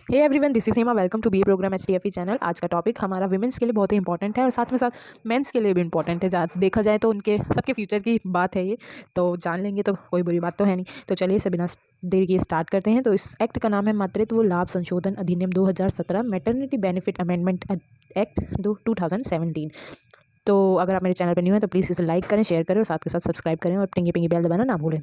Hey everyone, this is Hema. Welcome to B program HDFE channel. आज का topic हमारा women's के लिए बहुत ही इंपॉर्टेंट है और साथ में साथ मेंस के लिए भी इंपॉर्टेंट है। देखा जाए तो उनके सबके फ्यूचर की बात है ये, तो जान लेंगे तो कोई बुरी बात तो है नहीं। तो चलिए इसे बिना देर किए स्टार्ट करते हैं। तो इस एक्ट का नाम है मातृत्व लाभ संशोधन अधिनियम 2017, मैटरनिटी बेनिफिट अमेंडमेंट एक्ट 2017। तो अगर आप मेरे चैनल पर न्यू हैं तो प्लीज़ इसे लाइक करें, शेयर करें और साथ के साथ सब्सक्राइब करें और टिंगी पिंगी बेल दबाना ना भूलें।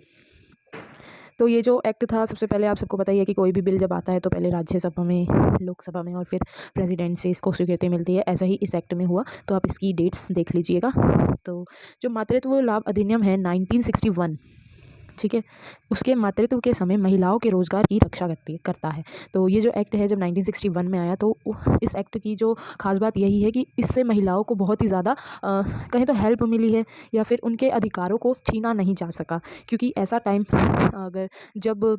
तो ये जो एक्ट था, सबसे पहले आप सबको पता ही है कि कोई भी बिल जब आता है तो पहले राज्यसभा में, लोकसभा में और फिर प्रेसिडेंट से इसको स्वीकृति मिलती है। ऐसा ही इस एक्ट में हुआ। तो आप इसकी डेट्स देख लीजिएगा। तो जो मातृत्व लाभ अधिनियम है 1961, ठीक है, उसके मातृत्व के समय महिलाओं के रोजगार की रक्षा करता है। तो ये जो एक्ट है जब 1961 में आया, तो इस एक्ट की जो खास बात यही है कि इससे महिलाओं को बहुत ही ज़्यादा कहें तो हेल्प मिली है, या फिर उनके अधिकारों को छीना नहीं जा सका। क्योंकि ऐसा टाइम अगर जब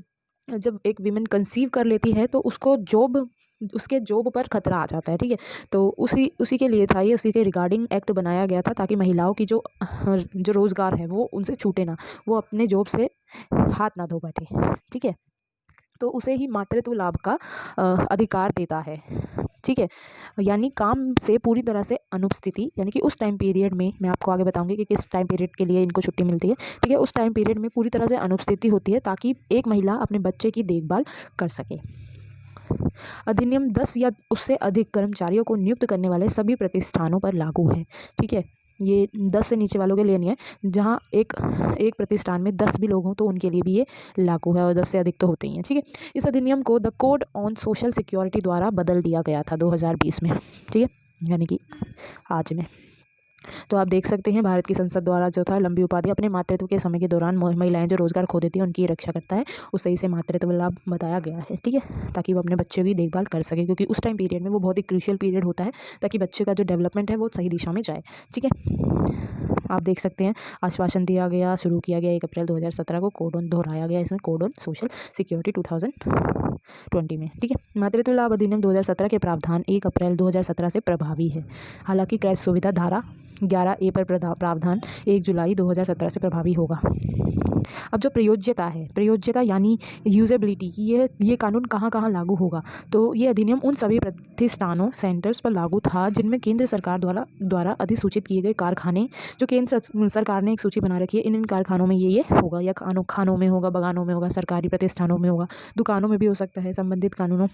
जब एक विमेन कंसीव कर लेती है तो उसके जॉब पर खतरा आ जाता है, ठीक है। तो उसी उसी के लिए था ये, उसी के रिगार्डिंग एक्ट बनाया गया था, ताकि महिलाओं की जो रोज़गार है वो उनसे छूटे ना, वो अपने जॉब से हाथ ना धो बैठे, ठीक है। तो उसे ही मातृत्व लाभ का अधिकार देता है, ठीक है। यानी काम से पूरी तरह से अनुपस्थिति, यानी कि उस टाइम पीरियड में, मैं आपको आगे बताऊंगी कि किस टाइम पीरियड के लिए इनको छुट्टी मिलती है, ठीक है। उस टाइम पीरियड में पूरी तरह से अनुपस्थिति होती है, ताकि एक महिला अपने बच्चे की देखभाल कर सके। अधिनियम 10 या उससे अधिक कर्मचारियों को नियुक्त करने वाले सभी प्रतिष्ठानों पर लागू है, ठीक है। ये 10 से नीचे वालों के लिए नहीं है। जहाँ एक प्रतिष्ठान में 10 भी लोग हों तो उनके लिए भी ये लागू है, और 10 से अधिक तो होते ही हैं, ठीक है। इस अधिनियम को the code on social security द्वारा बदल दिया गया था 2020 में, ठीक है, यानी कि आज में। तो आप देख सकते हैं, भारत की संसद द्वारा जो था लंबी उपाधि, अपने मातृत्व के समय के दौरान महिलाएं जो रोजगार खो देती हैं उनकी रक्षा करता है, उससे इसे मातृत्व लाभ बताया गया है, ठीक है, ताकि वो अपने बच्चे की देखभाल कर सके। क्योंकि उस टाइम पीरियड में वो बहुत ही क्रूशियल पीरियड होता है, ताकि बच्चे का जो डेवलपमेंट है वो सही दिशा में जाए, ठीक है। आप देख सकते हैं, आश्वासन दिया गया, शुरू किया गया 1 अप्रैल 2017 को, कोड ऑन दोहराया गया इसमें, कोड ऑन सोशल सिक्योरिटी 2020 में, ठीक है। मातृत्व लाभ अधिनियम 2017 के प्रावधान 1 अप्रैल 2017 से प्रभावी है। हालांकि क्रय सुविधा धारा 11A पर प्रावधान 1 जुलाई 2017 से प्रभावी होगा। अब जो प्रयोज्यता यानी यूजेबिलिटी की, ये कानून कहाँ कहाँ लागू होगा। तो ये अधिनियम उन सभी प्रतिष्ठानों, सेंटर्स पर लागू था जिनमें केंद्र सरकार द्वारा अधिसूचित किए गए कारखाने, जो केंद्र सरकार ने एक सूची बना रखी है, इन कारखानों में ये होगा, या खानों में होगा, बगानों में होगा, सरकारी प्रतिष्ठानों में होगा, दुकानों में भी हो सकता है, संबंधित कानूनों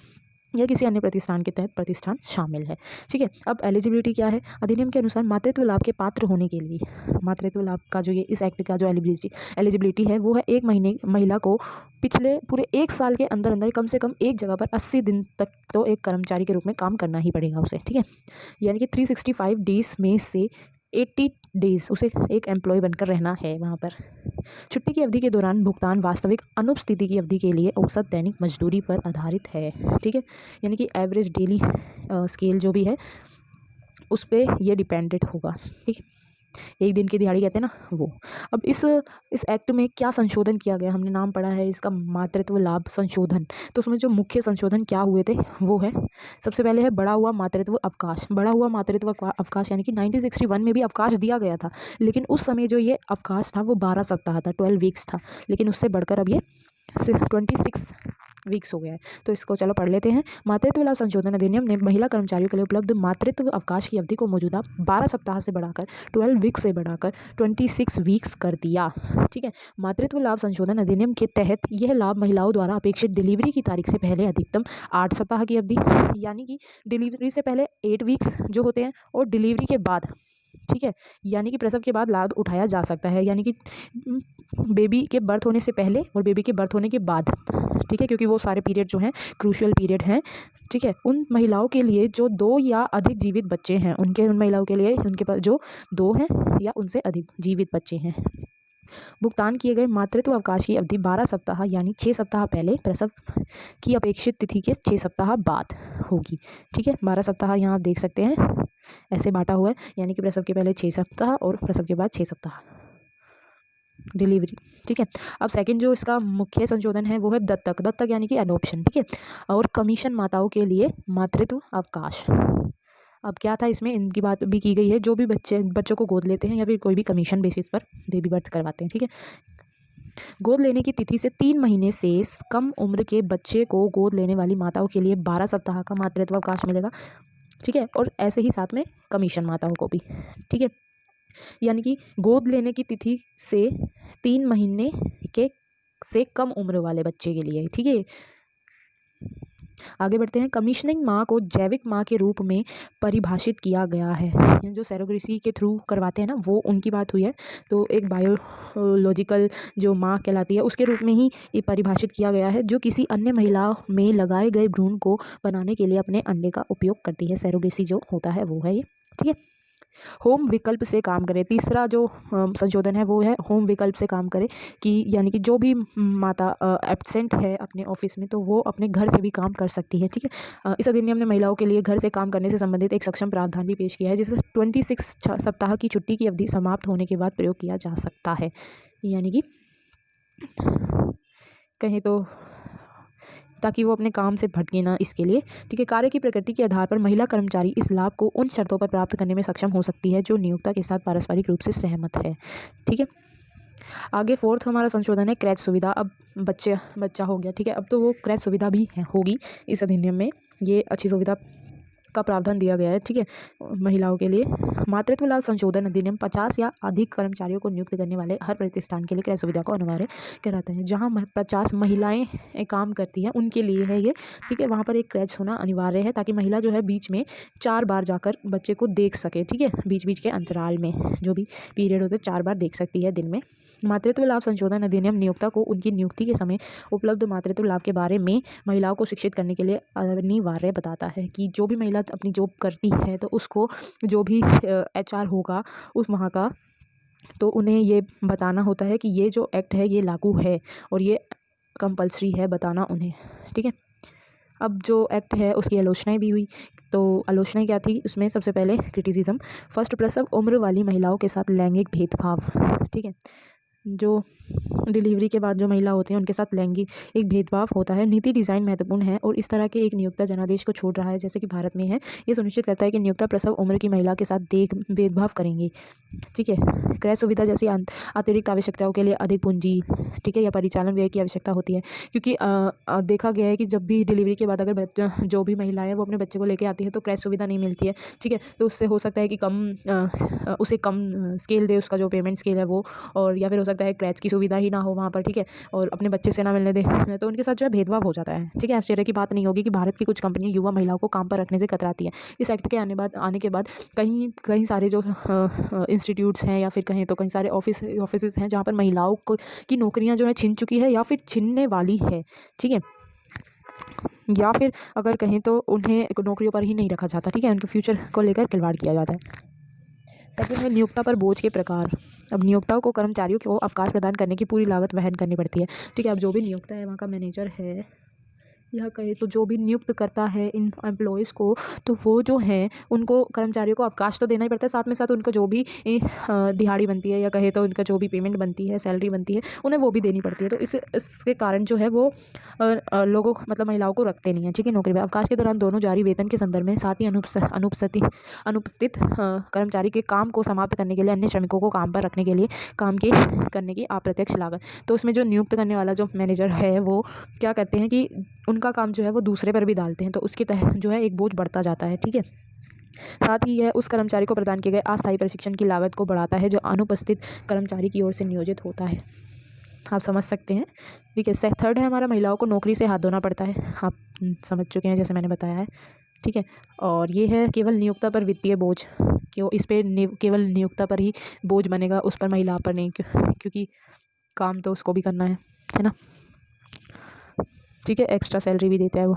या किसी अन्य प्रतिष्ठान के तहत प्रतिष्ठान शामिल है, ठीक है। अब एलिजिबिलिटी क्या है। अधिनियम के अनुसार मातृत्व लाभ के पात्र होने के लिए, मातृत्व लाभ का जो ये इस एक्ट का जो एलिजिबिलिटी है वो है, एक महीने महिला को पिछले पूरे 1 साल के अंदर अंदर कम से कम एक जगह पर 80 दिन तक तो एक कर्मचारी के रूप में काम करना ही पड़ेगा उसे, ठीक है। यानी कि 365 डेज में से 80 डेज उसे एक एम्प्लॉय बनकर रहना है वहाँ पर। छुट्टी की अवधि के दौरान भुगतान वास्तविक अनुपस्थिति की अवधि के लिए औसत दैनिक मजदूरी पर आधारित है, ठीक है। यानी कि एवरेज डेली स्केल जो भी है उस पर यह डिपेंडेंट होगा, ठीक है। एक दिन की दिहाड़ी कहते हैं ना, वो। अब इस एक्ट में क्या संशोधन किया गया, हमने नाम पढ़ा है इसका मातृत्व लाभ संशोधन। तो उसमें जो मुख्य संशोधन क्या हुए थे वो है, सबसे पहले है बढ़ा हुआ मातृत्व अवकाश। बढ़ा हुआ मातृत्व अवकाश यानी कि 1961 में भी अवकाश दिया गया था, लेकिन उस समय जो ये अवकाश था वो 12 सप्ताह था, 12 वीक्स था, लेकिन उससे बढ़कर अब ये 26 वीक्स हो गया है। तो इसको चलो पढ़ लेते हैं। मातृत्व लाभ संशोधन अधिनियम ने महिला कर्मचारियों के लिए उपलब्ध मातृत्व अवकाश की अवधि को मौजूदा 12 सप्ताह से बढ़ाकर 12 वीक्स से बढ़ाकर 26 वीक्स कर दिया, ठीक है। मातृत्व लाभ संशोधन अधिनियम के तहत यह लाभ महिलाओं द्वारा अपेक्षित डिलीवरी की तारीख से पहले अधिकतम 8 सप्ताह की अवधि, यानी कि डिलीवरी से पहले 8 वीक्स जो होते हैं, और डिलीवरी के बाद, ठीक है, यानी कि प्रसव के बाद लाभ उठाया जा सकता है, यानी कि बेबी के बर्थ होने से पहले और बेबी के बर्थ होने के बाद, ठीक है, क्योंकि वो सारे पीरियड जो हैं क्रूशियल पीरियड हैं, ठीक है। उन महिलाओं के लिए जो 2 या अधिक जीवित बच्चे हैं, उन महिलाओं के लिए उनके पास जो 2 हैं या उनसे अधिक जीवित बच्चे हैं। भुगतान किए गए मातृत्व अवकाश की अवधि 12 सप्ताह यानी 6 सप्ताह पहले, प्रसव की अपेक्षित तिथि के 6 सप्ताह बाद होगी, ठीक है। 12 सप्ताह यहाँ आप देख सकते हैं ऐसे बांटा हुआ है, यानी कि प्रसव के पहले 6 सप्ताह और प्रसव के बाद 6 सप्ताह डिलीवरी, ठीक है। अब सेकंड जो इसका मुख्य संशोधन है वो है दत्तक यानी कि एडॉप्शन, ठीक है, और कमीशन माताओं के लिए मातृत्व अवकाश। अब क्या था इसमें, इनकी बात भी की गई है, जो भी बच्चों को गोद लेते हैं या फिर कोई भी कमीशन बेसिस पर बेबी बर्थ करवाते हैं, ठीक है। गोद लेने की तिथि से 3 महीने से कम उम्र के बच्चे को गोद लेने वाली माताओं के लिए 12 सप्ताह का मातृत्व अवकाश मिलेगा। ठीक है, और ऐसे ही साथ में कमीशन माताओं को भी। ठीक है, यानी कि गोद लेने की तिथि से 3 महीने के से कम उम्र वाले बच्चे के लिए। ठीक है, आगे बढ़ते हैं। कमीशनिंग माँ को जैविक माँ के रूप में परिभाषित किया गया है। जो सैरोगेसी के थ्रू करवाते हैं ना, वो उनकी बात हुई है। तो एक बायोलॉजिकल जो माँ कहलाती है उसके रूप में ही ये परिभाषित किया गया है, जो किसी अन्य महिला में लगाए गए भ्रूण को बनाने के लिए अपने अंडे का उपयोग करती है। सैरोगेसी जो होता है वो है ये। ठीक है, होम विकल्प से काम करें। तीसरा जो संशोधन है वो है होम विकल्प से काम करें, कि यानी कि जो भी माता एब्सेंट है अपने ऑफिस में, तो वो अपने घर से भी काम कर सकती है। ठीक है, इस अधिनियम ने महिलाओं के लिए घर से काम करने से संबंधित एक सक्षम प्रावधान भी पेश किया है, जिसे 26 सप्ताह की छुट्टी की अवधि समाप्त होने के बाद प्रयोग किया जा सकता है। यानी कि कहें तो ताकि वो अपने काम से भटके ना, इसके लिए। ठीक है, कार्य की प्रकृति के आधार पर महिला कर्मचारी इस लाभ को उन शर्तों पर प्राप्त करने में सक्षम हो सकती है जो नियोक्ता के साथ पारस्परिक रूप से सहमत है। ठीक है, आगे फोर्थ हमारा संशोधन है क्रैच सुविधा। अब बच्चा हो गया, ठीक है, अब तो वो क्रैच सुविधा भी होगी इस अधिनियम में। ये अच्छी सुविधा का प्रावधान दिया गया है। ठीक है, महिलाओं के लिए। मातृत्व लाभ संशोधन अधिनियम 50 या अधिक कर्मचारियों को नियुक्त करने वाले हर प्रतिष्ठान के लिए क्रय सुविधा को अनिवार्य कराते हैं। जहां 50 महिलाएं काम करती हैं उनके लिए है ये। ठीक है, वहां पर एक क्रैच होना अनिवार्य है, ताकि महिला जो है बीच में 4 बार जाकर बच्चे को देख सके। ठीक है, बीच बीच के अंतराल में जो भी पीरियड होते हैं 4 बार देख सकती है दिन में। मातृत्व लाभ संशोधन अधिनियम नियोक्ता को उनकी नियुक्ति के समय उपलब्ध मातृत्व लाभ के बारे में महिलाओं को शिक्षित करने के लिए अनिवार्य बताता है, कि जो भी महिला अपनी जॉब करती है तो उसको जो भी HR होगा उस वहाँ का, तो उन्हें ये बताना होता है कि ये जो एक्ट है ये लागू है और ये कंपलसरी है बताना उन्हें। ठीक है, अब जो एक्ट है उसकी आलोचनाएं भी हुई। तो आलोचनाएं क्या थी उसमें? सबसे पहले क्रिटिसिज्म, फर्स्ट प्रसव उम्र वाली महिलाओं के साथ लैंगिक भेदभाव। ठीक है, जो डिलीवरी के बाद जो महिला होती हैं उनके साथ लैंगिक एक भेदभाव होता है। नीति डिज़ाइन महत्वपूर्ण है और इस तरह के एक नियोक्ता जनादेश को छोड़ रहा है जैसे कि भारत में है। ये सुनिश्चित करता है कि नियोक्ता प्रसव उम्र की महिला के साथ भेदभाव करेंगे। ठीक है, क्रय सुविधा जैसी अतिरिक्त आवश्यकताओं के लिए अधिक पूंजी, ठीक है, या परिचालन व्यय की आवश्यकता होती है, क्योंकि देखा गया है कि जब भी डिलीवरी के बाद अगर जो भी महिला है वो अपने बच्चे को लेके आती है तो क्रय सुविधा नहीं मिलती है। ठीक है, तो उससे हो सकता है कि उसे कम स्केल दे, उसका जो पेमेंट स्केल है वो, और या फिर हो सकता है क्रैच की सुविधा ही ना हो वहाँ पर। ठीक है, और अपने बच्चे से ना मिलने दे, तो उनके साथ जो है भेदभाव हो जाता है। ठीक है, आश्चर्य की बात नहीं होगी कि भारत की कुछ कंपनियां युवा महिलाओं को काम पर रखने से कतराती है। इस एक्ट के आने के बाद कई सारे जो इंस्टीट्यूट्स हैं, या फिर कहें तो कई सारे ऑफिस हैं जहाँ पर महिलाओं को की नौकरियाँ जो है छिन चुकी है या फिर छिनने वाली है। ठीक है, या फिर अगर कहें तो उन्हें नौकरियों पर ही नहीं रखा जाता। ठीक है, उनके फ्यूचर को लेकर खिलवाड़ किया जाता है। सेकंड है नियोक्ता पर बोझ के प्रकार। अब नियोक्ताओं को कर्मचारियों को अवकाश प्रदान करने की पूरी लागत वहन करनी पड़ती है। ठीक है, अब जो भी नियोक्ता है वहाँ का मैनेजर है, यह कहे तो जो भी नियुक्त करता है इन एम्प्लॉयज़ को, तो वो जो हैं उनको कर्मचारियों को अवकाश तो देना ही पड़ता है, साथ में साथ उनका जो भी दिहाड़ी बनती है, या कहे तो उनका जो भी पेमेंट बनती है, सैलरी बनती है, उन्हें वो भी देनी पड़ती है। तो इसके कारण जो है वो लोगों को, मतलब महिलाओं को रखते नहीं हैं। ठीक है, नौकरी में अवकाश के दौरान दोनों जारी वेतन के संदर्भ में, साथ ही अनुपस्थित कर्मचारी के काम को समाप्त करने के लिए अन्य श्रमिकों को काम पर रखने के लिए करने की अप्रत्यक्ष लागत। तो उसमें जो नियुक्त करने वाला जो मैनेजर है वो क्या करते हैं कि उनका काम जो है वो दूसरे पर भी डालते हैं, तो उसके तहत जो है एक बोझ बढ़ता जाता है। ठीक है, साथ ही यह उस कर्मचारी को प्रदान किए गए अस्थायी प्रशिक्षण की लागत को बढ़ाता है जो अनुपस्थित कर्मचारी की ओर से नियोजित होता है। आप समझ सकते हैं। ठीक है, थर्ड है हमारा महिलाओं को नौकरी से हाथ धोना पड़ता है। आप समझ चुके हैं जैसे मैंने बताया है। ठीक है, और ये है केवल नियोक्ता पर वित्तीय बोझ, क्यों इस पर केवल नियोक्ता पर ही बोझ बनेगा, उस पर महिला पर नहीं, क्योंकि काम तो उसको भी करना है ना। ठीक है, एक्स्ट्रा सैलरी भी देता है वो।